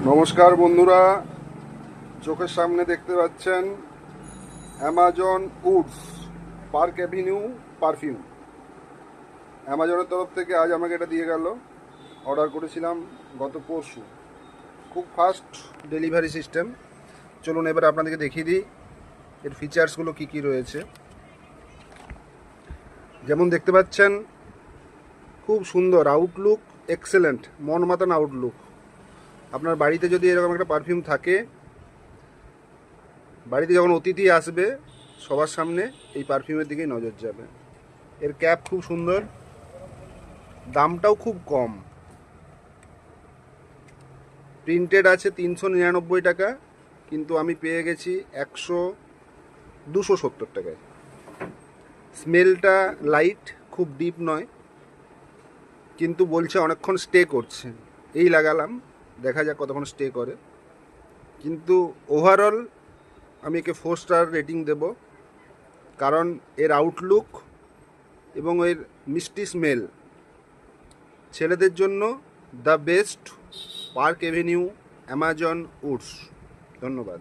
নমস্কার বন্ধুরা, চোখের সামনে দেখতে পাচ্ছেন Amazon Woods Park Avenue perfume. অ্যামাজনের তরফ থেকে আজ আমাকে এটা দিয়ে গেল। অর্ডার করেছিলাম গত পরশু। খুব ফাস্ট ডেলিভারি সিস্টেম। চলুন এবার আপনাদেরকে দেখিয়ে দিই এর ফিচার্সগুলো কী কী রয়েছে। যেমন দেখতে পাচ্ছেন, খুব সুন্দর আউটলুক, এক্সেলেন্ট, মন মাতান আউটলুক। আপনার বাড়িতে যদি এরকম একটা পারফিউম থাকে, বাড়িতে যখন অতিথি আসবে সবার সামনে এই পারফিউমের দিকেই নজর যাবে। এর ক্যাপ খুব সুন্দর, দামটাও খুব কম। প্রিন্টেড আছে 399 টাকা, কিন্তু আমি পেয়ে গেছি 270 টাকায়। স্মেলটা লাইট, খুব ডিপ নয়, কিন্তু বলছে অনেকক্ষণ স্টে করছে। এই লাগালাম, দেখা যাক কতক্ষণ স্টে করে। কিন্তু ওভারঅল আমি একে 4 স্টার রেটিং দেব, কারণ এর আউটলুক এবং এর মিষ্টি স্মেল ছেলেদের জন্য the best park avenue Amazon Woods. ধন্যবাদ।